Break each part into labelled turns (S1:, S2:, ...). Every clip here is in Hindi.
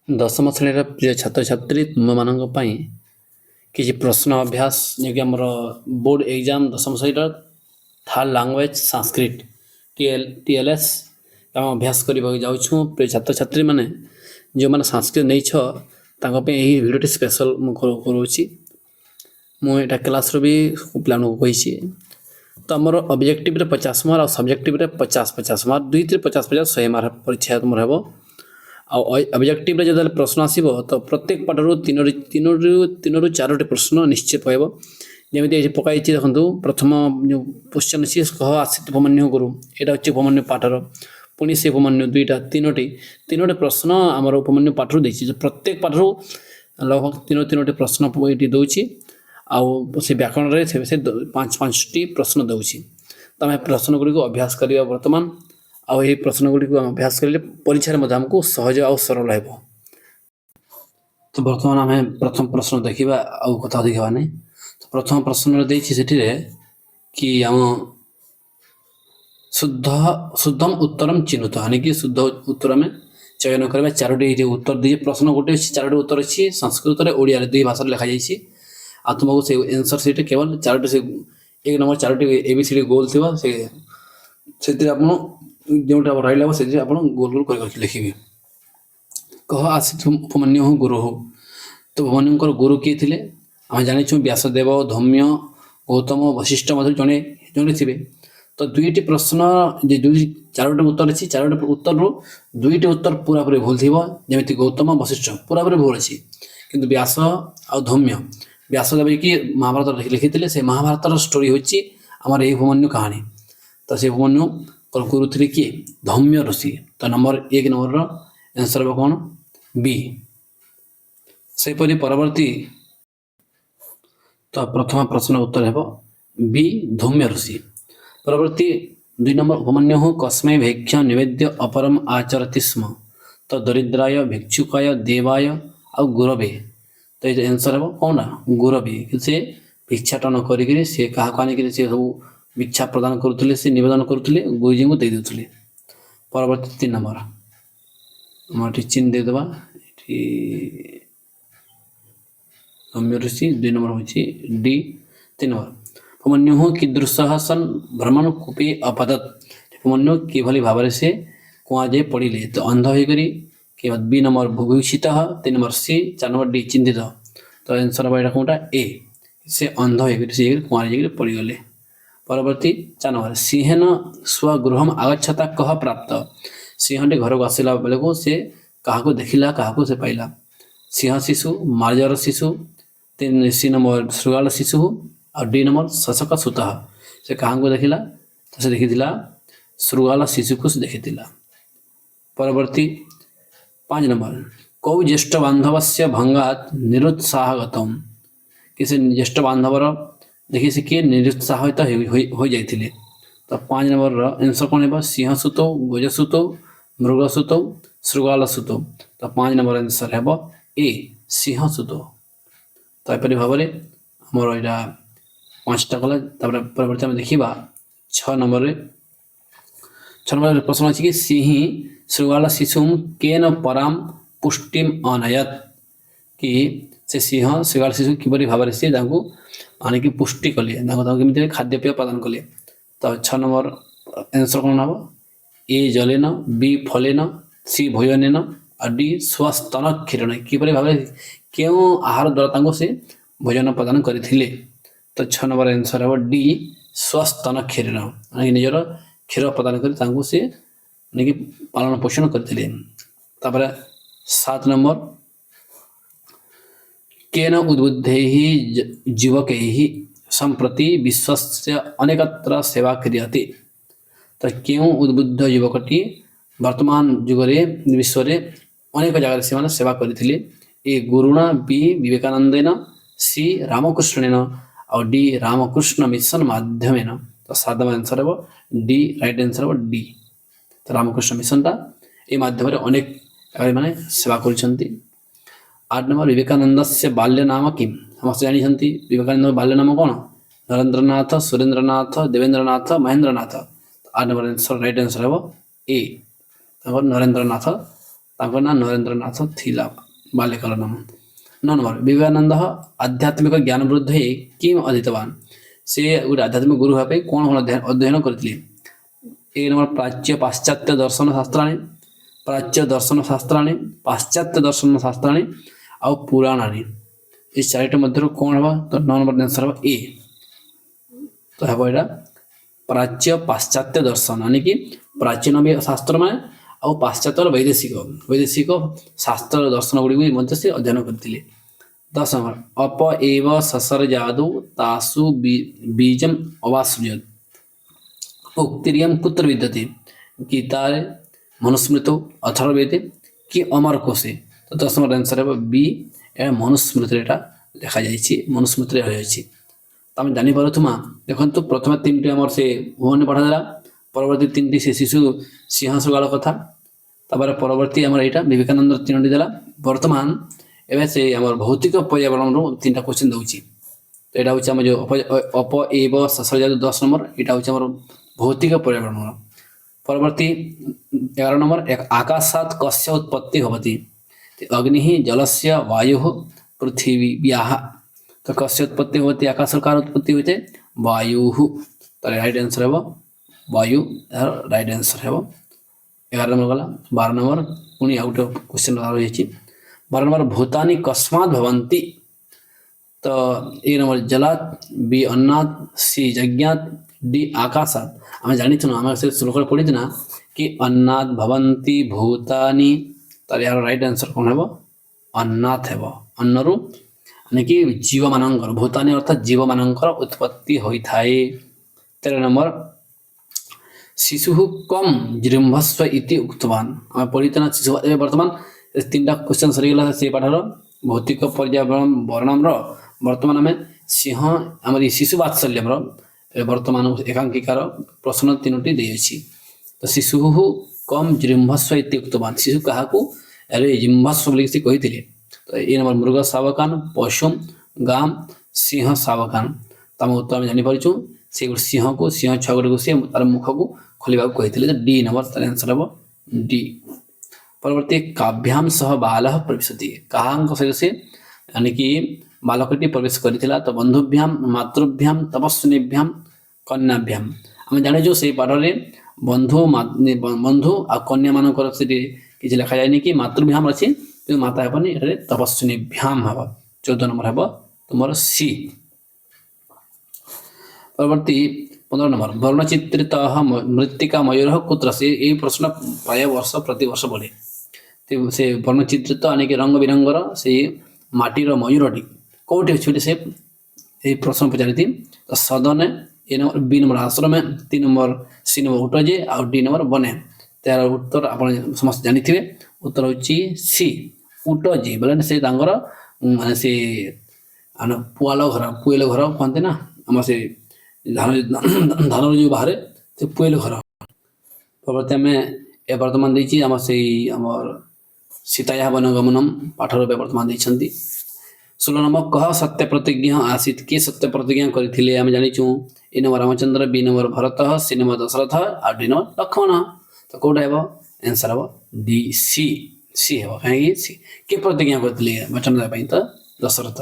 S1: दशम श्रेणी प्रिय छात्र छात्री तुममान किसी प्रश्न अभ्यास जो आम बोर्ड एग्जाम दशम श्रेणी थर्ड लैंग्वेज संस्कृत TLS आम अभ्यास करने जाऊँ प्रिय छात्र छात्री मैंने जो मैंने संस्कृत नहीं यही भिडियो स्पेशल मुझे मुझा क्लास भी प्लान कही तो आमर ऑब्जेक्टिव 50 मार्क और सब्जेक्टिव 50 मार्क दुई 50 100 मार्क परीक्षा तुम हम ऑब्जेक्टिव जो प्रश्न आसो तो प्रत्येक पाठर तीन रु चारोटी प्रश्न निश्चय पड़े जमी पकई देखो प्रथम जो क्वेश्चन अच्छी कह आसित उपमान्यु गुरु यहाँ हूँ उपमान्यु पाठर पुणी से उपमान्यु दुईटा तीनोटी प्रश्न आम उपमान्यु पाठर देखिए प्रत्येक पाठर लगभग तीनोटी प्रश्न ये दूसरी आउ से व्याकरण से 5टी प्रश्न दूसरी तो आम प्रश्न गुड़ी अभ्यास करवा बर्तमान आउ यही प्रश्न गुड़ी अभ्यास करें परीक्षा आमको सहज आ सरल हो। तो बर्तमान आम प्रथम प्रश्न देखा आउ कथा देखा नहीं तो प्रथम प्रश्न देखिए कि आम शुद्धम उत्तरम चिन्हुत यानी कि शुद्ध उत्तर में चयन करवा चारोटी उत्तर दिए प्रश्न गोटे चारोटी उत्तर अच्छी संस्कृत में ओडिया दुई भाषा लिखा जाइए आ तुमको से आंसर सीट केवल चारोटी से 1 नंबर चारोटी ABCD गोल थी से जो रहा से आप गोल गोल कर लिखे कह आसी उपमान्यु गुरु तो उपमान्यु गुरु किए थे आम जानी व्यासदेव धौम्य गौतम वशिष्ठ जड़े जड़े थे तो दुईटी प्रश्न दुई चारोटी उत्तर अच्छी चारोटी उत्तर दुईटी उत्तर पूरा पूरी भूल थी जमी गौतम वशिष्ठ पूरा पूरी भूल अच्छी किंतु व्यास आ धौम्य व्यासदेव कि महाभारत लिखी से महाभारत स्टोरी हूँ आमर यही उपमान्यु कहानी तो से उपमान्यु गुरु थे किए धौम्य ऋषि तो नंबर 1 नंबर आंसर हम कौन बी सेपरी परवर्ती तो प्रथम प्रश्न उत्तर है बी धौम्य ऋषि परवर्ती 2 नंबर उपमान्यु कस्मै भैक्ष्य निवेद्य अपरम आचरति स्म तो दरिद्राय भिक्षुकाय देवाय आ गुरवे तो ये आंसर है कौन गुरवे से भिक्षाटन करी से क्या आनिक सब भिक्षा प्रदान करुले से नवेदन करुले गुरुजी को दे दूसरे परवर्ती 3 नंबर आम चिन्ह देदेबा धौम्य ऋषि 2 नंबर हूँ डी 3 नंबर उपमान्यु कीदृश सन भ्रमण कूपे अपदत उपमान्यु किभली भाव से कुआ जे पड़े तो अंध होकर 2 नंबर भूभूषित 3 नंबर सी 4 नंबर डी चिंतित तो आंसर हम कौटा ए से अंध होकर से कुआ जाकर पड़गले परवर्ती 4 नंबर सिंहन स्वगृह आगछता कह प्राप्त सिंहटी घर को आसला बेले को से क्या देखला क्या से पाइला सिंह शिशु मार्जर शिशु 3 नंबर श्रृगाल शिशु और 2 नंबर शशक सुत से क्या देखला तो से देखी श्रृगाल शिशु को से देखी परवर्ती 5 नंबर कौ ज्येष्ठ बांधव से भंगात निरुत्साहगत किसी ज्येष्ठ बांधवर देखिए से किए निरुत्साहित हो जाते तो 5 नंबर आंसर कौन है सिंह सुत गजसुत मृगसुत श्रृगाल सुत तो 5 नंबर आंसर है ए सिंह सुत तो यपरी भाव में आमर यहाँ 5टा गला परवर्ती आम देखा 6 नंबर प्रश्न अच्छी कि सिंह श्रृगाल शिशु केन पराम पुष्टिम अनयत कि से सिंह श्रृगाल शिशु किपरि भाव से आनिक पुष्टि कले कमी खाद्यपेय प्रदान कले तो 6 नंबर आंसर कौन हम ए जलेन बी फलेन सी भोजन और डी स्वस्तन क्षीरण किपरि भाव क्यों आहार द्वारा से भोजन प्रदान करते तो 6 नंबर आंसर है डी स्वस्तन क्षीरण निजर क्षीर प्रदान कर से पालन पोषण करते 7 नंबर केन उद्बुद्धे युवक संप्रति विश्वस्य अनेकत्र सेवा क्रियते तो क्यों उद्बुद्ध युवकटी वर्तमान जुगरे विश्व अनेक जगह से सेवा करते ए गुरुणा बी विवेकानंदेन सी रामकृष्णन और डी रामकृष्ण मिशन माध्यमेन तो 7 आंसर है डी राइट आंसर है डी तो रामकृष्ण मिशनटा ये माध्यम अनेक मैंने सेवा कर 8 नंबर विवेकानंद से बाल्य नाम किम समस्त जानते विवेकानंद बाल्य नाम कौन Narendranath Surendranath Devendranath Mahendranath 8 number answer right answer है ए नरेंद्रनाथ तांको ना नरेंद्रनाथ थिला बाल्यकाल नाम। 9 नंबर विवेकानंद आध्यात्मिक ज्ञान वृद्ध किम अधीतवान से गोटे आध्यात्मिक गुरु भाव कौन कौन अध्ययन करते। 1 नंबर प्राच्य पाश्चात्य दर्शन शास्त्राणी, प्राच्य दर्शन शास्त्राणी, पाश्चात्य दर्शन शास्त्राणी आउ पुराणानी। ये चारिटा मध्य कौन हम तो 9 नंबर आंसर हम ए। तो हम यहाँ प्राच्य पाश्चात्य दर्शन यानी कि प्राचीन शास्त्र में आउ पाश्चात्य वैदेशिक वैदेशिक शास्त्र दर्शन गुड़ी से अध्ययन करते। 10 नंबर अप एव ससर जादू तासु बीजम अवासृजत उक्तिरियम कुत्र विद्यते गीता मनुस्मृत अथर्ववेदे कि अमर कोशे। तो 10 नंबर आंसर है बी मनुस्मृति लिखा जाइए मनुस्मृति रही। तो आम जानीपरुमा देखो प्रथम 3टी आम से भुवन पढ़ादेला परवर्ती 3टी से शिशु सिंह शृगाल कथा तापर परवर्ती आम यहाँ विवेकानंद 3टी देला। बर्तमान एवं से आम भौतिक पर्यावरण 3टा क्वेश्चन दूसरी। तो यहाँ हूँ जो अप एव ससर जादू 10 नंबर यहाँ हूँ भौतिक पर्यावरण। परवर्ती 11 नंबर आकाशात कस्य उत्पत्ति होती अग्नि जलस्य वायु पृथिव्या। तो कस्य उत्पत्ति होती आकाश कार उत्पत्ति होते वायु। तो राइट आंसर है वायु राइट आंसर है 11 नंबर गला। 12 नंबर पुणी आउ गोटे क्वेश्चन रही 12 नंबर भूतानि कस्मात् भवन्ति। तो 1 नंबर जलात्, बी अन्नात्, सी यज्ञात्, डी आकाशात्। आम जानी आम से श्लोक पढ़ी ना कि अन्नात् भवन्ति भूतानि। तो यार राइट आंसर कौन है अन्नात् है अन्नरू यानी कि जीव मानकर भूतानि अर्थात जीव मानकर उत्पत्ति होता है। 13 नंबर शिशु कम जृंभस्व इति उक्तवान। आम पढ़ी ना शिशु बर्तमान 3टा क्वेश्चन सरीगला से पाठर भौतिक पर्यावरण वर्णम बर्तमान आम सिंह आम शिशु वात्सल्य बर्तमान एकांकिकार प्रश्न 3टी देती। तो शिशु कम जृंभस्व इति उक्तवान शिशु क्या अरे जिम्भस्व बोल से कही। तो 1 नंबर मृग शावकान, पशुम, गाम, सिंह शावकान। तो आम उत्तर जानीपरिचु से सिंह को सिंह छुआ गुड़ी को सी तार मुख को खोलने को कही। तो डी नंबर तार आंसर हम डी। परवर्ती काभ्याम सह बाल प्रवेशति क्या सहित से यानी कि बालकटी प्रवेश करता। तो बंधुभ्याम, मातृभ्याम, तपस्विनीभ्याम, कन्याभ्याम। आम जाने से पाठरे बंधु बंधु आ कन्या मानकर किसी लिखा जाए कि मातृभ्याम अच्छी कि माता हेनी ये तपस्विनीभ्याम हम 14 नंबर हम तुम सी। परवर्ती 15 नंबर वर्णचित्रित मृत्तिका मयूर कुत्र से यही प्रश्न प्राय वर्ष प्रति वर्ष बढ़े। तो से वर्णचित्रित यानी कि रंग बिरंगर से माटीर मयूरटी कौटी अच्छी से यही प्रश्न पचारि। तो सदन 1 नंबर, बी नंबर आश्रम, 3 नंबर सी नंबर उटजे आउ डी नंबर बने। तार उत्तर आप समस्त जानी थे उत्तर हूँ सी उटजे बोले से माने से पुआल घर पुएल घर कहते ना आम से धान धान जो बाहर से पुएल घर। परवर्ती आम ए बर्तमान देती आम से आम सीताया वनगमनम पाठर बर्तमान देती। 16 नंबर कह सत्य प्रतिज्ञा आसीत किए सत्य प्रतिज्ञा करते आम जाचु। 1 number Ramchandra, B number Bharat, C number Dashrath आ डी नंबर लक्ष्मण। तो कौटा है आंसर हम डी सी सी है कहीं सी किए प्रतिज्ञा करते वचन देवाई तो दशरथ।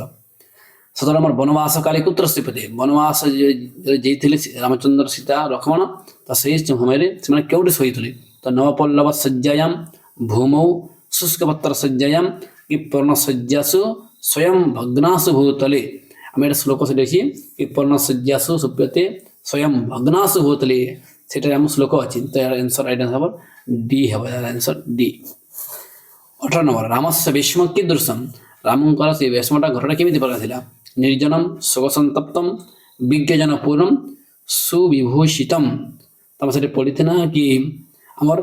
S1: 17 नंबर वनवास काली कुत्र स्थिपते वनवास जाते रामचंद्र सीता लक्ष्मण। तो सही समय से क्योंटी शोते। तो नवपल्लव सज्जायाम भूमौ शुष्कपत्र सज्जायाम कि पर्णसज्जासु स्वयं भग्नासु भूतले। आम ये श्लोक से देखिए कि पर्णसज्जासु सुप्यते स्वयं भग्नासु भूतले से श्लोक अच्छी। तो यार आंसर राइट आंसर डी है आंसर डी। 18 नंबर रामस्य भीष्म कीदृशम रामकर से भीष्मटा घरटा केमी प्रकार था निर्जनम शोकसंतप्तम विज्ञजनपूर्णम सुविभूषितम। तम से पढ़ी ना कि आमर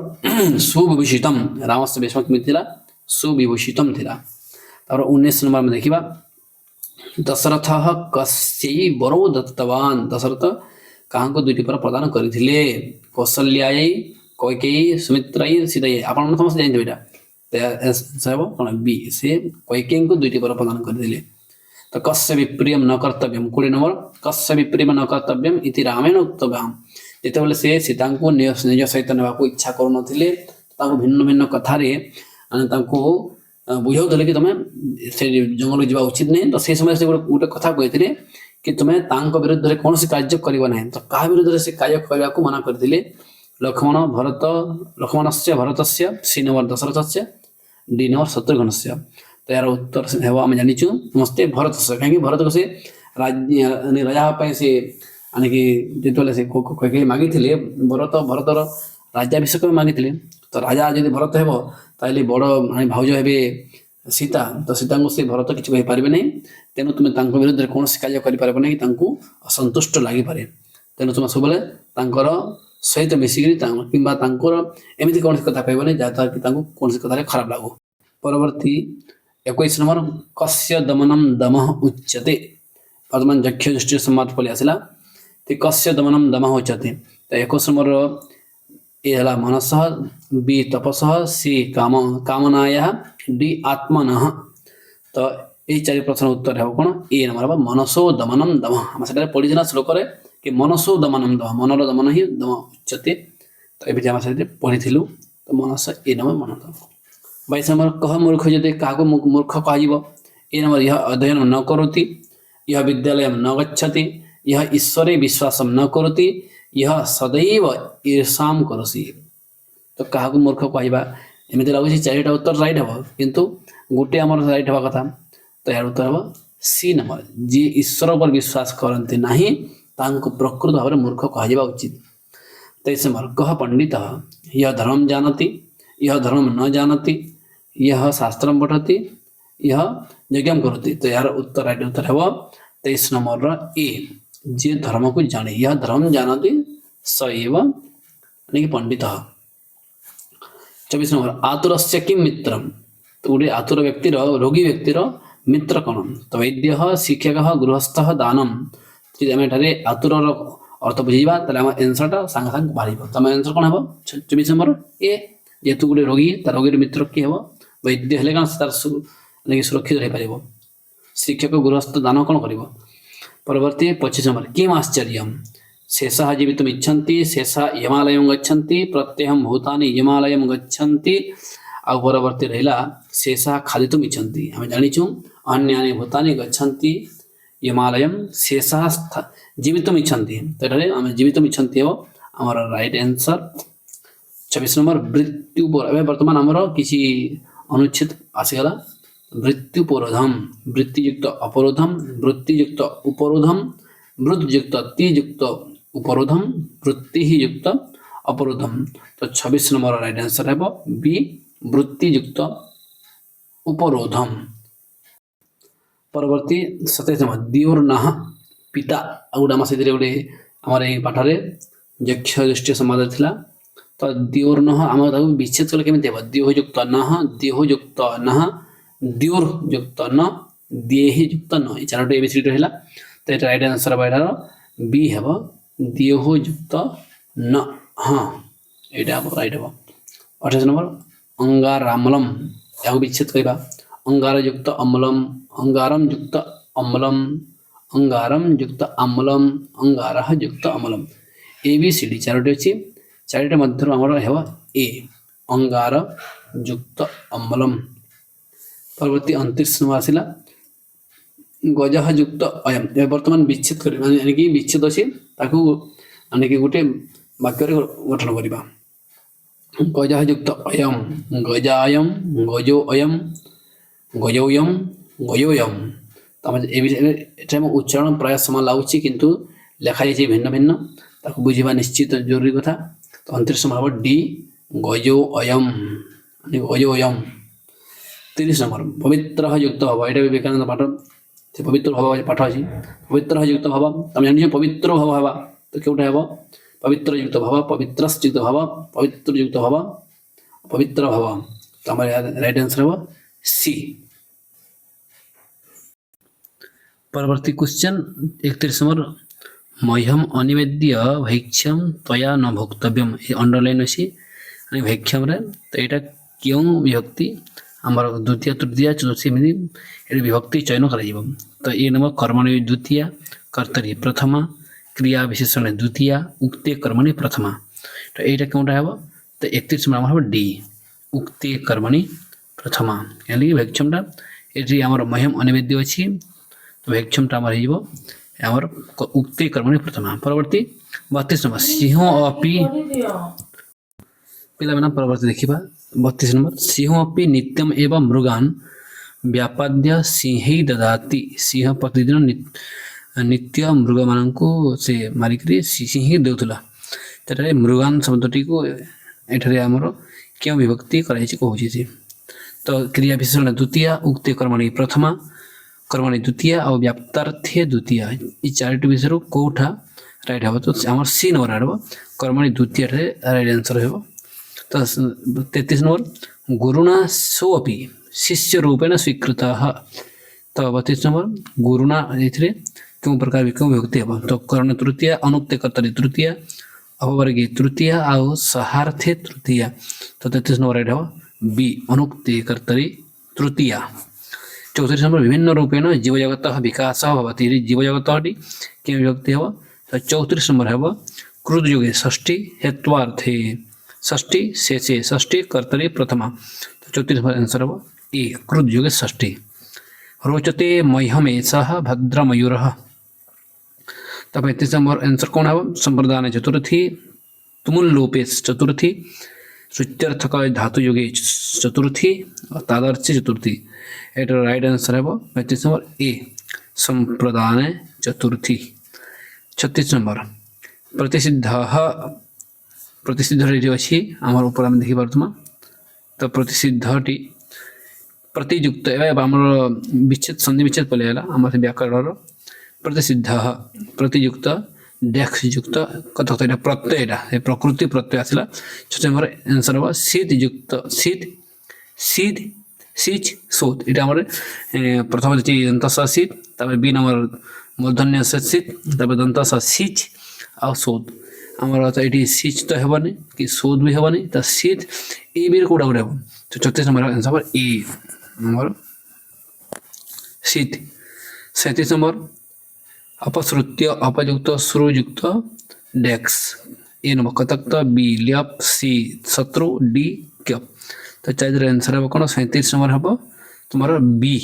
S1: सुविभूषितम रामस्य भीष्म केमी सुविभूषितम था। 19 नंबर में देखा दशरथ कस्यै वरो दत्तवान दशरथ क्या को 2टी वर प्रदान करते कौशल्यायै कैकेयी सुमित्रायै सीतायै। आप समस्त जानते हैं कौन बी से कैकेयी को 2टी वर प्रदान करते। तो कस्य विप्रियम न कर्तव्यम 20 नंबर कस्य विप्रियम न कर्तव्यम इति रामेण उक्तव्यम। जिते से सीता को निज सहित नेबाक इच्छा करूनथिले भिन्न भिन्न कथार ମାନେ ତାଙ୍କୁ ବୁଝାଉଥିଲେ କି ତମେ ସେ ଜଙ୍ଗଲକୁ ଯିବା ଉଚିତ ନାହିଁ। ତ ସେଇ ସମୟରେ ସେ ଗୋଟେ କଥା କହିଥିଲେ କି ତୁମେ ତାଙ୍କ ବିରୁଦ୍ଧରେ କୌଣସି କାର୍ଯ୍ୟ କରିବ ନାହିଁ। ତ କାହା ବିରୁଦ୍ଧରେ ସେ କାର୍ଯ୍ୟ କରିବାକୁ ମନା କରିଥିଲେ? ଲକ୍ଷ୍ମଣସ୍ୟ ଭରତସ୍ୟ, ସି ନମ୍ବର ଦଶରଥସ୍ୟ, ଡି ନମ୍ବର ଶତ୍ରୁଘ୍ନସ୍ୟ। ତ ଏହାର ଉତ୍ତର ହେବ ଆମେ ଜାଣିଛୁ ସମସ୍ତେ ଭରତସ୍ୟ। କାହିଁକି ଭରତକୁ ସେ ରାଜା ହେବା ପାଇଁ ସେ ଆଣିକି ଯେତେବେଳେ ସେ କୈକେୟୀ ମାଗିଥିଲେ ଭରତର ରାଜ୍ୟାଭିଷେକ ମାଗିଥିଲେ। ତ ରାଜା ଯଦି ଭରତ ହେବ ତାହେଲେ ବଡ଼ ଭାଉଜ ହେବେ ସୀତା। ତ ସୀତାଙ୍କୁ ସେ ଭରତ କିଛି କହିପାରିବେ ନାହିଁ। ତେଣୁ ତୁମେ ତାଙ୍କ ବିରୁଦ୍ଧରେ କୌଣସି କାର୍ଯ୍ୟ କରିପାରିବ ନାହିଁ, ତାଙ୍କୁ ଅସନ୍ତୁଷ୍ଟ ଲାଗିପାରେ। ତେଣୁ ତୁମେ ସବୁବେଳେ ତାଙ୍କର ସହିତ ମିଶିକିରି କିମ୍ବା ତାଙ୍କର ଏମିତି କୌଣସି କଥା କହିବ ନାହିଁ ଯାହାଦ୍ୱାରା କି ତାଙ୍କୁ କୌଣସି କଥାରେ ଖରାପ ଲାଗୁ। ପରବର୍ତ୍ତୀ 21 ନମ୍ବର କସ୍ୟ ଦମନମ ଦମଃ ଉଚ୍ୟତେ। ବର୍ତ୍ତମାନ ଯକ୍ଷ ଦୃଷ୍ଟିର ସମ୍ବାଦ ପଳେଇ ଆସିଲା। କସ୍ୟ ଦମନମ ଦମଃ ଉଚ୍ୟତେ। ତ 21 ନମ୍ବର ଏ ହେଲା ମନସଃ, ବି ତପସଃ, ସି କାମନାୟାଃ, ଡି ଆତ୍ମନଃ। ତ এই ଚାରି ପ୍ରଶ୍ନର ଉତ୍ତର ହେବ କ'ଣ? ଏ ନମ୍ବର ହେବ ମନସୋ ଦମନମ ଦମଃ। ଆମେ ସେଠାରେ ପଢ଼ିଥିଲା ଶ୍ଲୋକରେ କି ମନସୋ ଦମନମ ଦମଃ, ମନର ଦମନ ହିଁ ଦମ ଉଚ୍ୟତେ। ତ ଏବେ ଆମେ ସେଠି ପଢ଼ିଥିଲୁ। ତ ମନସ ଏ ନମ୍ବର ମନ। 22 ନମ୍ବର କହ ମୂର୍ଖ ଯଦି କାହାକୁ ମୂର୍ଖ କୁହାଯିବ? ଏ ନମ୍ବର ଇହ ଅଧ୍ୟୟନ ନ କରୁତି, ଇହ ବିଦ୍ୟାଳୟ ନ ଗଚ୍ଛତି, ଇହ ଈଶ୍ୱରେ ବିଶ୍ୱାସମ ନ କରୁତି, ଇହ ସଦୈବ ଈର୍ଷାମ କରୁସି। ତ କାହାକୁ ମୂର୍ଖ କୁହାଯିବା? ଏମିତି ଲାଗୁଛି ଚାରିଟା ଉତ୍ତର ରାଇଟ୍ ହେବ, କିନ୍ତୁ ଗୋଟେ ଆମର ରାଇଟ୍ ହେବା କଥା। ତ ଏହାର ଉତ୍ତର ହେବ ସି ନମ୍ବର, ଯିଏ ଈଶ୍ୱର ଉପରେ ବିଶ୍ୱାସ କରନ୍ତି ନାହିଁ ତାଙ୍କୁ ପ୍ରକୃତ ଭାବରେ ମୂର୍ଖ କୁହାଯିବା ଉଚିତ। 23 ନମ୍ବର କହ ପଣ୍ଡିତ, ଇହ ଧର୍ମ ଜାନତି, ଇହ ଧର୍ମ ନ ଜାନତି, ଇହ ଶାସ୍ତ୍ରମ ପଠତି, ଇହ ଯଜ୍ଞମ କରୁତି। ତ ଏହାର ଉତ୍ତର ରାଇଟ୍ ଉତ୍ତର ହେବ 23 ନମ୍ବରର ଏ, ଯିଏ ଧର୍ମକୁ ଜାଣେ। ଇହ ଧର୍ମ ଜାନତି ସ ଏବ ପଣ୍ଡିତ। 24 ନମ୍ବର ଆତୁରସ୍ୟ କିମ୍ ମିତ୍ରମ୍। ତ ଗୋଟେ ଆତୁର ବ୍ୟକ୍ତିର, ରୋଗୀ ବ୍ୟକ୍ତିର ମିତ୍ର କ'ଣ? ତ ବୈଦ୍ୟ, ଶିକ୍ଷକ, ଗୃହସ୍ଥ, ଦାନମ। ଯଦି ଆମେ ଏଠାରେ ଆତୁରର ଅର୍ଥ ବୁଝିବା ତାହେଲେ ଆମ ଆନ୍ସରଟା ସାଙ୍ଗେ ସାଙ୍ଗେ ବାହାରିବ। ତ ଆମ ଆନ୍ସର କ'ଣ ହେବ? 24 ନମ୍ବର ଏ, ଯେହେତୁ ଗୋଟେ ରୋଗୀ, ତା ରୋଗୀର ମିତ୍ର କିଏ ହେବ? ବୈଦ୍ୟ ହେଲେ କ'ଣ ତାର ସୁରକ୍ଷିତ ରହିପାରିବ। ଶିକ୍ଷକ, ଗୃହସ୍ଥ, ଦାନ କ'ଣ କରିବ? ପରବର୍ତ୍ତୀ 25 ନମ୍ବର କିମ୍ ଆଶ୍ଚର୍ଯ୍ୟମ୍। ଶେଷଃ ଜୀବିତୁମ୍ ଇଚ୍ଛନ୍ତି, ଶେଷଃ ହିମାଳୟଂ ଗଚ୍ଛନ୍ତି, ପ୍ରତ୍ୟହଂ ଭୂତାନି ହିମାଳୟଂ ଗଚ୍ଛନ୍ତି। ଆଉ ପରବର୍ତ୍ତୀ ରହିଲା ଶେଷଃ ଖାଦିତୁମ୍ ଇଚ୍ଛନ୍ତି। ଆମେ ଜାଣିଛୁ ଅନ୍ୟାନି ଭୂତାନି ଗଚ୍ଛନ୍ତି ହିମାଳୟଂ, ଶେଷଃ ଜୀବିତୁମ୍ ଇଚ୍ଛନ୍ତି। ତ ଏଠାରେ ଆମେ ଜୀବିତୁମ୍ ଇଚ୍ଛନ୍ତି ହେବ ଆମର ରାଇଟ୍ ଆନ୍ସର। 24 ନମ୍ବର ମୃତ୍ୟୁ। ଏବେ ବର୍ତ୍ତମାନ ଆମର କିଛି ଅନୁଚ୍ଛେଦ ଆସିଗଲା। ମୃତ୍ୟୁପରୋଧମ, ବୃତ୍ତିଯୁକ୍ତ ଅପରୋଧମ, ବୃତ୍ତିଯୁକ୍ତ ଉପରୋଧମ, ବୃତ୍ତିଯୁକ୍ତ ତିଯୁକ୍ତ ଉପରୋଧମ, ବୃତ୍ତିଯୁକ୍ତ ଅପରୋଧମ। ତ 26 ନମ୍ବର ରାଇଟ୍ ଆନ୍ସର ହେବ ବି, ବୃତ୍ତିଯୁକ୍ତ ଉପରୋଧମ। ପରବର୍ତ୍ତୀ 27 ନମ୍ବର ଦିଓର୍ନାହ ପିତା। ଆଉ ଗୋଟେ ଆମ ସେଥିରେ ଗୋଟେ ଆମର ଏଇ ପାଠରେ ଯକ୍ଷ ଦୃଷ୍ଟି ସମ୍ବାଦ ଥିଲା। ତ ଦିଓର୍ନଃ ଆମର ତାକୁ ବିଚ୍ଛେଦ କଲେ କେମିତି ହେବ? ଦିଓ ଯୁକ୍ତ ନଃ, ଦେହ ଯୁକ୍ତ ନଃ, ଦିଓର୍ ଯୁକ୍ତ ନ, ଦେହି ଯୁକ୍ତ ନ। ଏ ଚାରୋଟି ଏବିସିଡି ରହିଲା। ତ ଏଟା ରାଇଟ୍ ଆନ୍ସର ହେବ ଏଠାର ବି ହେବ ଦେହ ଯୁକ୍ତ ନ। ହଁ, ଏଇଟା ହେବ ରାଇଟ୍ ହେବ। 28 ନମ୍ବର ଅଙ୍ଗାରାମ୍ଲମ୍। ଏହାକୁ ବିଚ୍ଛେଦ କରିବା। ଅଙ୍ଗାର ଯୁକ୍ତ ଅମ୍ଲମ୍, ଅଙ୍ଗାରମ ଯୁକ୍ତ ଅମ୍ଲମ୍, ଅଙ୍ଗାରମ ଯୁକ୍ତ ଆମ୍ଲମ୍, ଅଙ୍ଗାରଃ ଯୁକ୍ତ ଅମ୍ଲମ୍। ଏ ବି ସି ଡି ଚାରୋଟି ଅଛି। ଚାରିଟା ମଧ୍ୟରୁ ଆମର ହେବ ଏ, ଅଙ୍ଗାର ଯୁକ୍ତ ଅମ୍ଲମ୍। ପରବର୍ତ୍ତୀ 29 ନମ୍ବର ଆସିଲା ଗଜଃ ଯୁକ୍ତ ଅୟମ୍। ଏବେ ବର୍ତ୍ତମାନ ବିଚ୍ଛେଦ କରିବା, ଆଣିକି ବିଚ୍ଛେଦ ଅଛି ତାକୁ ଆଣିକି ଗୋଟେ ବାକ୍ୟରେ ଗଠନ କରିବା। ଗଜଃ ଯୁକ୍ତ ଅୟମ୍, ଗଜାୟମ୍, ଗଜୋ ଅୟମ୍, ଗଜୋୟମ୍, ଗଜୋୟମ୍। ତ ଆମେ ଏଠାରେ ଆମ ଉଚ୍ଚାରଣ ପ୍ରାୟ ସମାନ ଲାଗୁଛି, କିନ୍ତୁ ଲେଖାଯାଇଛି ଭିନ୍ନ ଭିନ୍ନ। ତାକୁ ବୁଝିବା ନିଶ୍ଚିତ ଜରୁରୀ କଥା। ତ 29 ନମ୍ବର ହେବ ଡି, ଗଜୋ ଅୟମ୍, ଗଜୋ ଅୟମ୍। 30 ନମ୍ବର ପବିତ୍ର ଯୁକ୍ତ ଭାବ। ଏଇଟା ବି ବିବେକାନନ୍ଦ ପାଠ, ସେ ପବିତ୍ର ଭାବ ପାଠ ଅଛି। ପବିତ୍ର ଯୁକ୍ତ ଭାବ ତମେ ଜାଣିଛ ପବିତ୍ର ଭାବ ହେବା। ତ କେଉଁଟା ହେବ? ପବିତ୍ର ଯୁକ୍ତ ଭାବ, ପବିତ୍ରସ୍ ଯୁକ୍ତ ଭାବ, ପବିତ୍ର ଯୁକ୍ତ ଭାବ, ପବିତ୍ର ଭାବ। ତ ଆମର ରାଇଟ୍ ଆନ୍ସର ହେବ ସି। ପରବର୍ତ୍ତୀ କ୍ୱେଶ୍ଚନ୍ 31 ନମ୍ବର ମह्यम ଅନିବେଦ୍ୟ ଭୈକ୍ଷ୍ୟମ୍ ତ୍ୱୟା ନ ଭୋକ୍ତବ୍ୟମ୍। ଏ ଅଣ୍ଡରଲାଇନ୍ ଅଛି ଭୈକ୍ଷ୍ୟମରେ। ତ ଏଇଟା କେଉଁ ବିଭକ୍ତି? ଆମର ଦ୍ୱିତୀୟ, ତୃତୀୟା, ଚତୁର୍ଥୀ ଏମିତି ଏଠି ବିଭକ୍ତି ଚୟନ କରାଯିବ। ତ ଏ ନମ୍ବର କର୍ମଣି ଦ୍ୱିତୀୟା, କର୍ତ୍ତରୀ ପ୍ରଥମା, କ୍ରିୟା ବିଶେଷଣ ଦ୍ୱିତୀୟା, ଉକ୍ତେ କର୍ମଣି ପ୍ରଥମା। ତ ଏଇଟା କେଉଁଟା ହେବ? ତ 31 ନମ୍ବର ହେବ ଡି, ଉକ୍ତେ କର୍ମଣି प्रथमा यानी भैक्षमटा ये आमर मह्यम अनिवेद्य अच्छी तो भैक्षमटा आमर हो आमर उक्ति कर्मणि प्रथमा परवर्ती 32 नंबर सिंह अपि पिला बना परवर्ती देखिबा 32 नंबर सिंह अपि नित्यम एवं मृगान व्यापाद्य सिंह ददाति सिंह प्रतिदिन नित्य मृग मानक से मारिक सिंह देउथला तेरे मृगान शब्दटी को एठारे आमर क्यों विभक्ति कराई कहूँ तो क्रिया विशेषण द्वितीय उक्ति कर्मणि प्रथमा कर्मणि द्वितीय और व्याप्तार्थे द्वितीय ये चारोटी विषय कौटा राइट हम तो आम सी नंबर आड़ कर्मणि द्वितीय राइट आंसर हो तो 33 नंबर गुरुणा सोपि शिष्य रूपेण स्वीकृत तो 32 नंबर गुरुणा ये क्यों प्रकार क्यों विभक्ति हम तो कर्ण तृतीय अनुक्ति कर्तरी तृतीय अपवर्गी तृतीय आउ सहार्थे तृतीय तो 33 नंबर राइट हम बी अनुक्ति कर्तरी तृतीय 34 नंबर विभिन्न रूपेण जीवजगत विकास भवति जीवजगत किं विभक्ति हम तो 34 नंबर हम क्रुद युगे षष्ठी हेत्वार्थे षष्ठी शेषे षष्ठी कर्तरी प्रथमा तो 34 नंबर आंसर हम ए क्रुद युगे षष्ठी रोचते मह्यमेषः भद्रमयूरः तो 35 नंबर आंसर कौन है संप्रदान चतुर्थी तुमुल्लोपे चतुर्थी श्रुत्यर्थक धातु युगे चतुर्थी और तादर्थ चतुर्थी एटर राइट आंसर है 35 नंबर ए संप्रदान चतुर्थी 36 नंबर प्रतिसिद्ध प्रतिसिद्ध अच्छी आम ऊपर आम देखी पार्थमा तो प्रतिसिद्धटी प्रतियुक्त आम विच्छेद संधि विच्छेद पलैला आम व्याकरण प्रतिसिद्ध प्रतियुक्त डेक्स युक्त कथक प्रत्यय प्रकृति प्रत्यय आसला 6 नंबर आंसर हम शीत युक्त शीत शीत सीच सोत ये प्रथम दंतस शीत बी नंबर मूर्धन्य शीत दंतस सीच आ सोत आमर ये सीच तो हेनी कि सोद भी हेनी तो शीत ये भी कौटा गोटे हम तो 34 नंबर आंसर ए नंबर शीत 37 नंबर अपश्रुत्य अपयुक्त श्रुयुक्त डेक्स ए नंबर कतक्त बी ल्यप सी शत्रु डी क्यप तो चाहिए आंसर हम कौन 37 नंबर हम तुम बी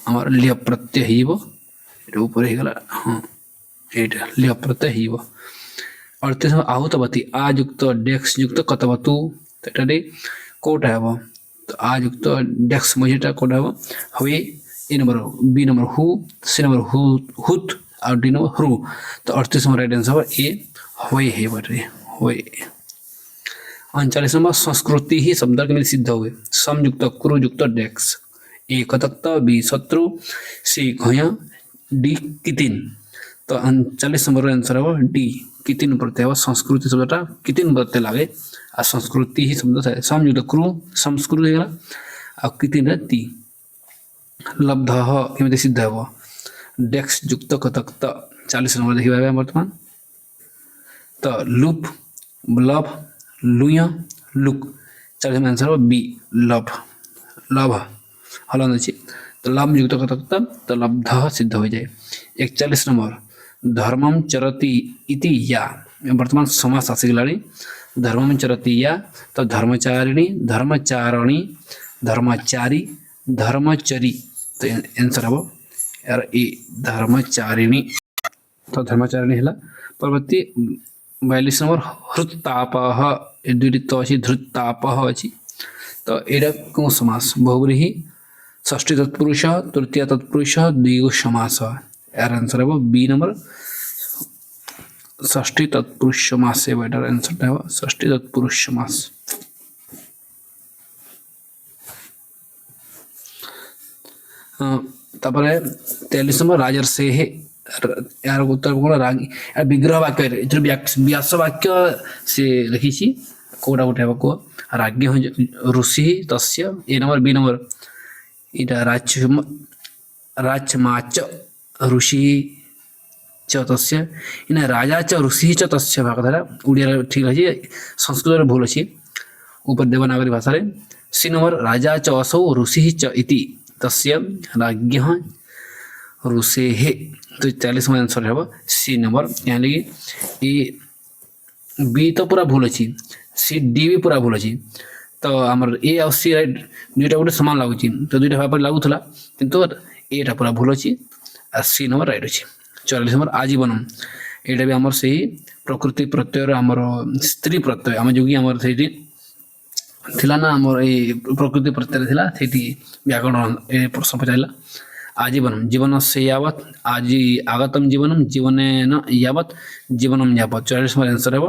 S1: आम ल्यप प्रत्यय ऊपर होगला हाँ यहाँ ल्यप प्रत्यय 38 नंबर आहुतवती आयुक्त डेक्स युक्त कतवतु तो ये कौटा हम तो आयुक्त डेक्स मझीटा कौटा हम हवे ए नंबर बी नंबर हु सी नंबर हुत और डी नंबर ह्रू तो 38 नंबर राइट आंसर ए हुए है बटे हुए 39 नंबर संस्कृति ही शब्द के सिद्ध हुए समयुक्त क्रुयुक्त डेक्स ए कतक्त बी शत्रु सी घय डी कितिन तो 39 नंबर आंसर हम डी कितिन प्रत्यय संस्कृति शब्दटा कितिन प्रत्यय लगे आ संस्कृति ही शब्द समयुक्त क्रू संस्कृति आ कितिन ती लब्ध केमी सिद्ध हम डेक्स युक्त कतक्त 40 नंबर देखा बर्तमान तो लुप लभ लुय लुक 40 आंसर हम बी लभ लभ हलन अच्छी तो लभ युक्त कतक्त तो लब्ध सिद्ध हो जाए 41 नंबर धर्मम चरती इति या बर्तमान समास आसीगला धर्मम चरती या तो धर्मचारिणी धर्मचारिणी धर्मचारी धर्मचरी तो आंसर हम यार ए धर्मचारिणी तो धर्मचारिणी है परवर्ती 42 नंबर हृत्ताप दुईटी तो अच्छी धृत्ताप अच्छी तो यहाँ कौन समास बहुब्रीहि षष्ठी तत्पुरुष तृतीय तत्पुरुष द्विगु समास यार आंसर हम बी नंबर षष्ठी तत्पुरुष समास से बेटर आंसर है षष्ठी तत्पुरुष समास तापर 43 नंबर राजर्षे यार उत्तर कौन रागी विग्रह वाक्य व्यास वाक्य से लिखी कौटा गोटे कह राज्ञ ऋषि तस्य ए नंबर बी नंबर इटा राजमाच ऋषि च तस्य इन राजा च ऋषि च तस्य भागधारा उड़िया ठीक अच्छे संस्कृत भूल अच्छी ऊपर देवनागरी भाषा सी नंबर राजा च असौ ऋषि च इति तस्य राज्ञ ऋषे तो 40 में आंसर है सी नंबर यानी कि ए बी तो पूरा भूल अच्छी सी डी भी पूरा भूल अच्छी तो आमर ए आ सी राइट दुईटा गोटे सामान लगुच तो दुईटा भाव लगुला किंतु एटा पूरा भूल अच्छी आ सी नंबर राइट अच्छी 44 नंबर आजीवनम एटा भी आमर से प्रकृति प्रत्यय आमर स्त्री प्रत्यय आम जो कि आमर से थिला ना आमर ए प्रकृति प्रत्यय थिला सेठी व्याकरण ए प्रश्न पचाइला आजीवनम जीवन से यावत आजी आगतम जीवनम जीवने न यावत जीवनम यावत 44 नंबर आंसर है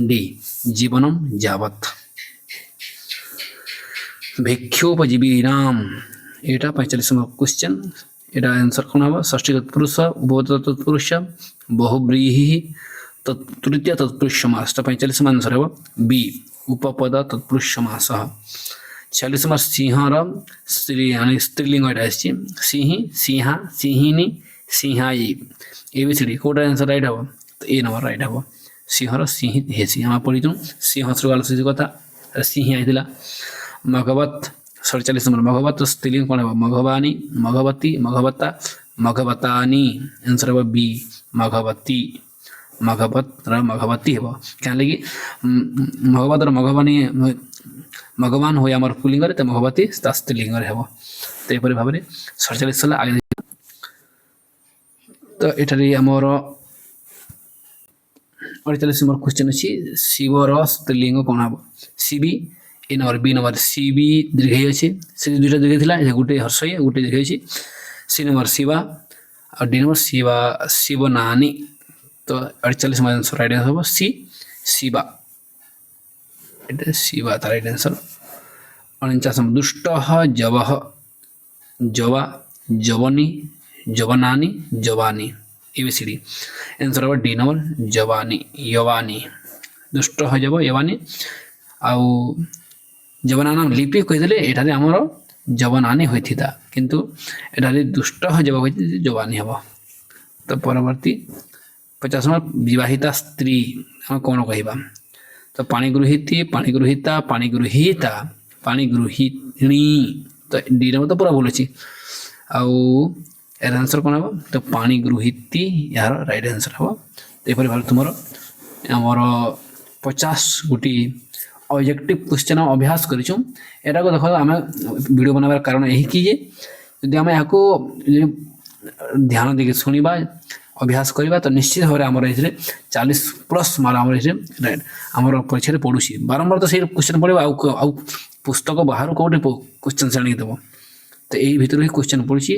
S1: डी जीवनम यावत भिक्षोपजीवीनाम एटा 45 नंबर क्वेश्चन एटा आंसर कौन हम षष्ठी तत्पुरुष उभय तत्पुरुष बहुव्रीहि तृतीय तत्पुरुष समास 45 नंबर आंसर है बी उपपद तत्पुरुष समास 46 नंबर सिंहर स्त्री यानी स्त्रीलिंग एटा आछि सिंह सिंहा सिंहिनी सिंहाई एबीसीडी कोटा आंसर राइट हम तो ए नंबर राइट हम सिंहर सिंह हेसी हम पढ़ितु सिंह श्रृगाल से कथा सिंह आइला मघवत 47 नंबर मघवत स्त्रीलिंग कौन है मघवानी मघवती मघवता मघवतानी आंसर है बी मघवती मघवत मघवती है क्या लगी मघवत मघवानी मघवान हो आम पुलिंग तो मघवती स्त्रीलिंग है तो यहपर भाव में 47 आगे तो ये आमर 48 नंबर क्वेश्चन अच्छी शिवर स्त्रीलिंग कौन हम शिवी ए नंबर बी नंबर शिवी दीर्घ अच्छे से दुईटा दीर्घ थी गोटे हर्ष गोटे दीर्घ अच्छी सी नंबर शिवा और डी नंबर शिवा शिवनानी तो 48 नंबर आंसर राइट आंसर हम सी शिवा এটা শিবা তার রাইট आंसर 49 नंबर दुष्ट जव जवा जवनी जवनानी जवानी एबीसीडी आंसर हम डी नंबर जवानी यवानी दुष्ट जव यवानी आउ जवनानाम लिपि कहीदेले एठारे आमर जवनानी होइथिता किंतु एठारे दुष्ट जव कहि जवानी हबो तो परवर्ती 50 नंबर विवाहिता स्त्री हम कौन कहबा तो पानी गृहीती पानी गृहीता पानी गृहीता पानी गृहिणी तो डी नंबर तो पूरा भूल अच्छी आउ यार आंसर कौन हम तो पानी गृहीती यार राइट आंसर हम तो ये भाव तुम आमर 50 गोटी ऑब्जेक्टिव क्वेश्चन अभ्यास करूँ एटा को देख आम वीडियो बनाबार कारण यही कि यदि आम यहाँ ध्यान देके शुणा अभ्यास करवा तो निश्चित भाव में आमर ये 40+ मार्क आमर राइट आमर परीक्षा पड़ुसी बारंबार तो सही क्वेश्चन पड़े आउ पुस्तक बाहर कौटे क्वेश्चन से आनिक देव तो यही भितर ही क्वेश्चन पड़ी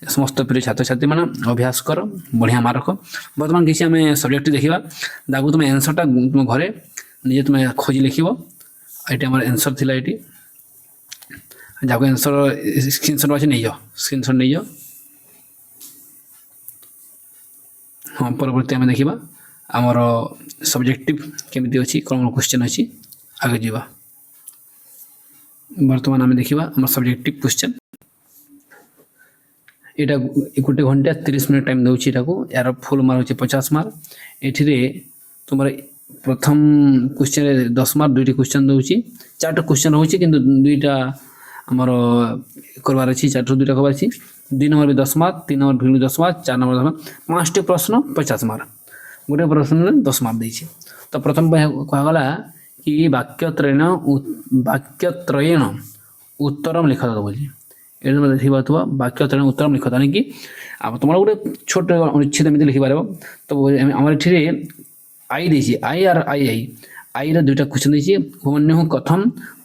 S1: समस्त प्रिय छात्र छात्री मैंने अभ्यास कर बढ़िया मार्क बर्तमान किसी आम सब्जेक्ट देखा दागू तुम आंसरटा तुम घरे निजे तुम खोजी लिख ये आम आंसर थी ये जहाँ आंसर स्क्रीनशॉट अच्छे नहीं जाओ स्क्रीनशॉट नहीं जाओ हाँ परवर्ती आम देखा आमर सब्जेक्टिव केमी अच्छी कौन क्वेश्चन अच्छी आगे जावा बर्तमान आम देखा आम सब्जेक्टिव क्वेश्चन यहाँ गोटे घंटा 30 मिनट टाइम दूसरी यार फुल मार्क हो 50 मार्क ये तुम प्रथम क्वेश्चन 10 मार्क दुईटी क्वेश्चन दूसरी 4टा क्वेश्चन होची किंतु दुईटा आमर करवार अच्छी 4 दुईटा करवार अच्छी 2 नंबर भी 10 मार्क 3 नंबर भी 10 मार्क 4 नंबर 10 मार्क 5टी प्रश्न 50 मार्क गोटे प्रश्न 10 मार्क देती तो प्रथम कहगला कि वाक्यत्रयेण उत्तरम लिखत बोली ये देखा वाक्यत्रयेण उत्तरम लिखत यानी कि तुम गोटे छोट अनुच्छेद एमती लिखिपार तो आम ये आई देती आई आर आई आई आई दुईटा क्वेश्चन देती उपमन्यु कथम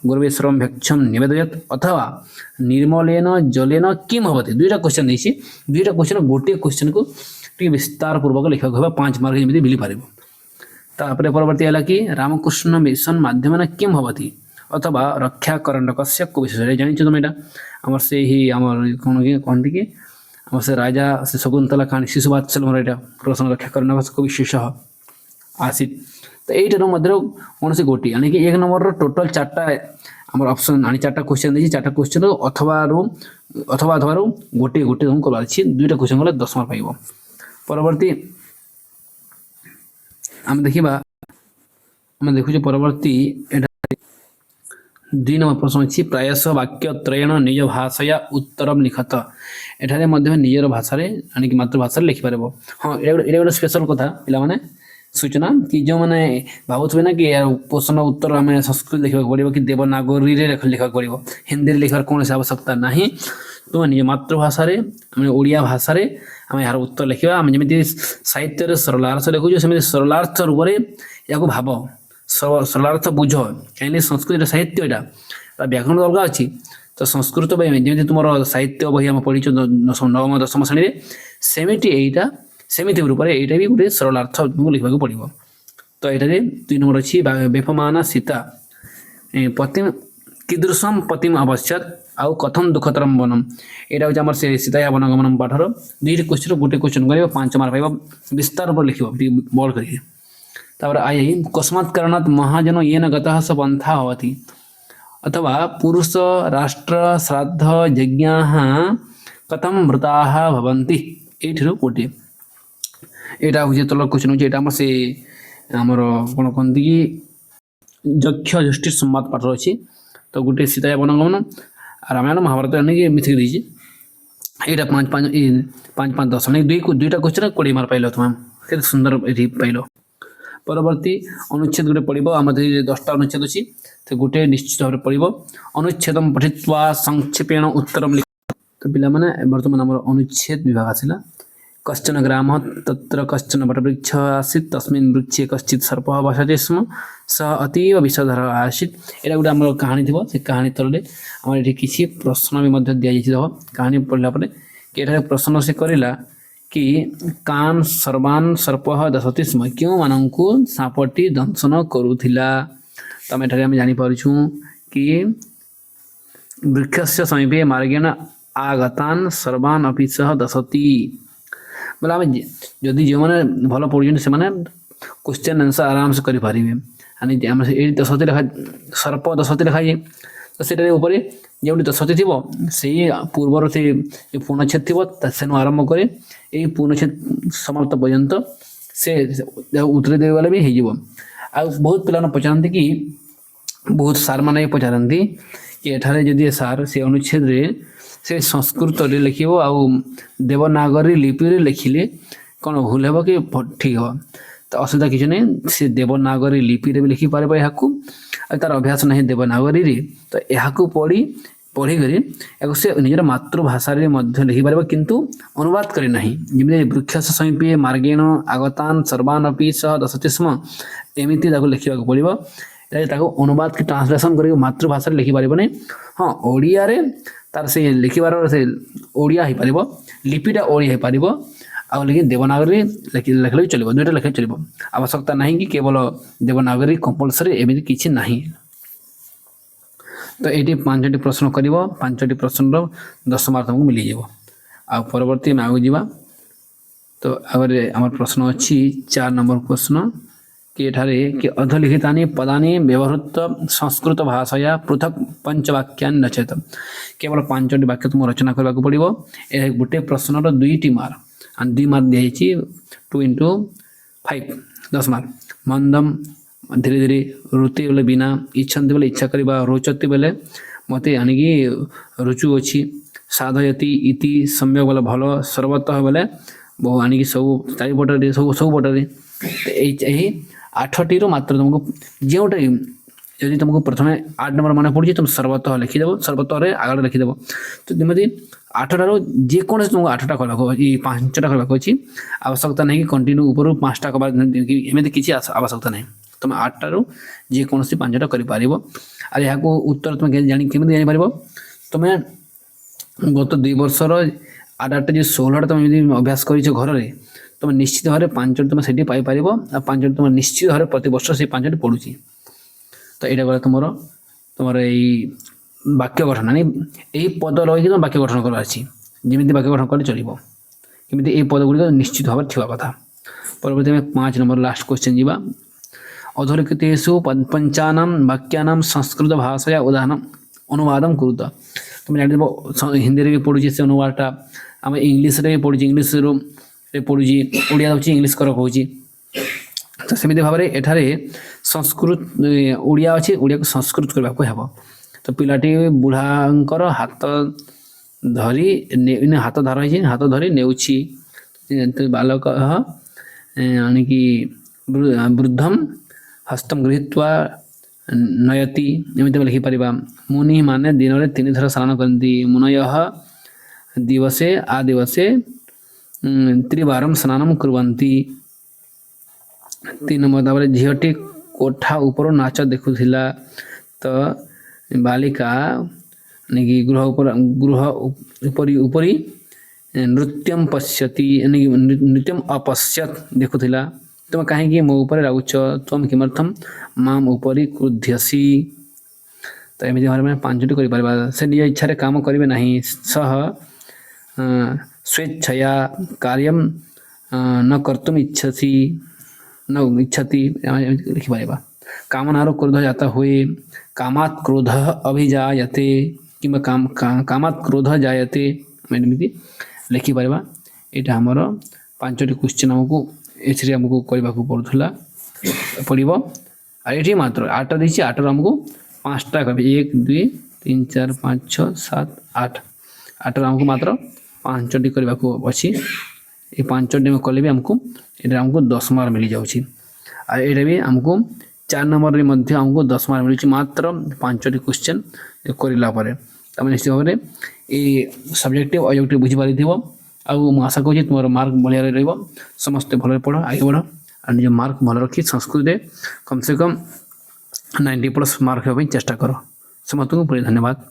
S1: गुरुवेश्वरम भेक्षम निवेदयत अथवा निर्मलेन जलेन किम होती दुईटा क्वेश्चन देती दुईटा क्वेश्चन गोटे क्वेश्चन को विस्तार पूर्वक लिखा 5 मार्क जमी मिल पार तापर परवर्ती है कि रामकृष्ण मिशन माध्यम किम होती अथवा रक्षाकरणक को विशेष जानी तुम यहाँ आम से ही आम कौन कहते कि आम से राजा से शकुंतला कहानी शिशुवात्सल मोर यहाँ प्रश्न रक्षाकरणक को विशेष आसी तो यहीटर कौन से गोटी यानी कि 1 नंबर टोटल 4टा आम ऑप्शन आनी 4टा क्वेश्चन देखिए 4टा क्वेश्चन अथवा अथवा गोटे गोटे तुमको करवार अच्छी 2टा क्वेश्चन गले 10 मार्क पाइब परवर्ती आम देखा आम देखुचे परवर्ती 2 नंबर प्रश्न अच्छी प्रायश वाक्यत्रयेण निज भाषा उत्तरम लिखत एठारे निजर भाषा यानी कि मातृभाषा लिखिपार हाँ ये गोटे स्पेशल कथा पे सूचना कि जो मैंने भावुवे ना कि यार प्रश्न उत्तर आम संस्कृत लिखा पड़ो कि देवनागरी लिखा पड़ो हिंदी लिखार कौन आवश्यकता ना तुम निज मातृभाषा ओडिया भाषा आम यार उत्तर लिखा आम जमी साहित्य सरलार्थ लिखुचु सेमती सरलार्थ रूप या भाव सरलार्थ बुझ कहीं संस्कृत साहित्य यहाँ व्याकरण अलग अच्छी तो संस्कृत जमी तुम साहित्य बही आम पढ़ी नवम दशम श्रेणी सेमती यहीटा सेमती रूप में यहाँ भी गोटे सरलार्थ तुमको लिखा पड़ो तो ये 2 नंबर अच्छी बेफमाना सीता पतिम कीदृशम पतिम अवश्यत आउ कथम दुखतरम बनम यहाँ हूँ आम से सीता वनगमनम पाठर 2टी क्वेश्चन गोटे क्वेश्चन कर 5 मार्क पाइब विस्तार पर लिख बोर्ड कर आई कस्मात् कारणात् महाजन येन गतः स पंथा होती अथवा पुरुष राष्ट्र श्राद्ध यज्ञाः कथम मृताः भवन्ति ये गोटे यहाँ हूँ तल क्वेश्चन हूँ यहाँ से आमर कौन कहते कि यक्ष युष्टिर संवाद पाठ अच्छी तो गोटे सीता वनगमन रामायण महाभारत आने मिथिक देती यहाँ 5 10 दुईटा क्वेश्चन 20 मार्क पाइल तुम के सुंदर ये पाइल परवर्ती अनुच्छेद गोटे पढ़ो आम 10टा अनुच्छेद अच्छी तो गोटे निश्चित भाव पढ़ो अनुच्छेद पठित्वा संक्षेपेण उत्तर तो पिला माने बर्तमान आम अनुच्छेद विभाग आसला कश्चन ग्राम तत्र कश्चन वटवृक्ष आसीत् तस्मिन् वृक्षे कश्चित् सर्पः वसति स्म सः अतीव विषधर आसीत् यहाँ गोटे आम कहानी थी से कहानी तले आम ये किसी प्रश्न भी दि जाइए कहानी पढ़ला कि प्रश्न से करला कि कान सर्वान् सर्पः दशति स्म क्यों मानू सापटी दंशन करुला तो आम एठारे जानीपारछूँ कि वृक्षस्य समीपे मार्गेण आगतान् सर्वान् अपि सः दशति बोले आम जदि जो मैंने भल पढ़ुं से क्वेश्चन आंसर आराम से करें आम ये 10टी लिखा सर्प 10टी लिखाई तो से जो 10टी थी से पूर्वर से पूर्णछेद थी से आरंभ करे ये पूर्णछेद समाप्त पर्यंत से उत्तर दे गले भी हो बहुत पिला पचारती कि बहुत सार मैंने पचारती कि एठारे जदि सार से अनुच्छेद से संस्कृत लिख देवनागरी लिपि लिखिले कौन भूल हे कि ठीक हे तो असुविधा किसी नहीं से देवनागरी लिपि भी लिखिपार यहाँ तार अभ्यास नहीं देवनागरी तो यहाँ पढ़ी से निजर मातृभाषा लिखिपार किंतु अनुवाद करे नहीं जमी वृक्ष समीपे मार्गेण आगतान सर्वान् अपि सः दशति स्म एमती लिखा पड़ो अनुवाद की ट्रांसलेसन कर मातृभाषा लिखिपार नहीं हाँ ओडिया तार से लिखार से ओडिया हो पार लिपिटा ओडिया हो पार आ लेकिन देवनागरी लिखले भी चलो 2टा लिखले चलो आवश्यकता नहीं कि केवल देवनागरी कंपलसरी एमती किसी ना तो ये 5टी प्रश्न कर 5टी प्रश्न 10 मार्क तुमको मिल जाए आ परवर्ती आगे जावा तो आगे आम प्रश्न अच्छी 4 नंबर प्रश्न कि एठारे कि अधलिखितानि पदानि व्यवहृत संस्कृत भाषाया पृथक पंचवाक्यानि रचयत केवल 5टी वाक्य तुम रचना करने को पड़ो यह गोटे प्रश्नर 2टी मार्क और 2 मार्क दिखाई 2 × 5 10 मार्क मंदम धीरे धीरे रुति बोले बिना इच्छन्ति बोले इच्छा करवा रोचती बोले मत आनिकी रुचु अच्छी साधयती इति सम्यक बोले भल सर्वतः बोले बहु आनिकी सब चारिपटे सब पटे यही 8टी मात्र तुमको जोटा यदि तुमको प्रथम 8 नंबर मन पड़ी तुम सर्वतः लिखिदेव सर्वतः आगे लिखिदेव तो जमी 8टार जेकोसी तुमको 8टा करवाक 5टा करवाक अच्छी आवश्यकता नहीं कि कंटिन्यू ऊपर 5टा करमती किसी आवश्यकता नहीं तुम 8टार जेकोसी 5टा कर यहाँ उत्तर तुम केमी जापर तुम गत 2 वर्षर 8 जो 16टा तुम अभ्यास कर घर में तुम निश्चित भाव 5टी तुम से पाइपर आ 5टी तुम निश्चित भाव प्रति वर्ष से 5टी पड़ुची तो यहाँ गला तुम यही वाक्य गठन यानी यही पद लगे तुम वाक्य गठन करार जमी वाक्य गठन कले चलो कमी ये पद गुड़िक निश्चित भाव थी कथा परवर्ती 5 नंबर लास्ट क्वेश्चन जावा अधोलिखितेषु पंचानां वाक्यानां संस्कृत भाषा उदाहरण अनुवादम कुरुत तुम जान हिंदी भी पढ़ुची से अनुवादटा आम इंग्लीश भी पढ़ुची इंग्लीश पढ़ुची ओडिया हूँ इंग्लीश कर कहूँ तो सेमती भाव में एठारे संस्कृत ओडिया अच्छी ओडिया को संस्कृत करने को हेब तो पिलाटी बुढ़ांकर हाथ धरी हाथ धर हाथ धरी नेउछि बालक आनिकी वृद्धम हस्तम गृहीत्वा नयति एमती लिखिपर। मुनि माने दिन में 3 थर स्नान करती। मुनय दिवसे आदिवसे त्रिवारम स्नानम कुर्वन्ति। 3 नंबर तापर झीटी कोठा ऊपर नाच देखुथिला तो बालिका नेकी गृह उपरी नृत्यम पश्यति नृत्यम अपश्यत देखुथिला। तुम कहीं मो ऊपर रागुच तुम किमर्थम माम उपरी क्रुध्यसी। तो एमती भाव में 5टी कर से निज इच्छा काम करेंगे ना सह स्वेच्छया कार्यम न कर्तुम इच्छसी न इच्छति लिखिपर। कामनार क्रोध जाता हुए कामात् क्रोध अभिजायते कि कामात् क्रोध जायते एमती लिखिपर। यहाँ आमर 5टी क्वेश्चन आमको एथि आमको करने पड़ो और ये मात्र 8टा देखिए 8 आमको 5टा कर 1 2 3 4 5 6 7 8 8 आमको मात्र 5टी करने अच्छी। ये 5टी में कले भी आमको ये आमको 10 मार्क मिल जाऊँगी और ये भी आमको 4 नंबर में आमको 10 मार्क मिलूँ मात्र 5टी क्वेश्चन करापर। तमें निश्चित भाव में ये सब्जेक्टिव ऑब्जेक्टिव बुझीपारी आशा करूँ तुम मार्क बढ़िया समस्ते भल पढ़ आगे बढ़ और निज मार्क भल रखी संस्कृत कम से कम 90+ मार्क होगा चेष्टा कर। समस्त को पूरी धन्यवाद।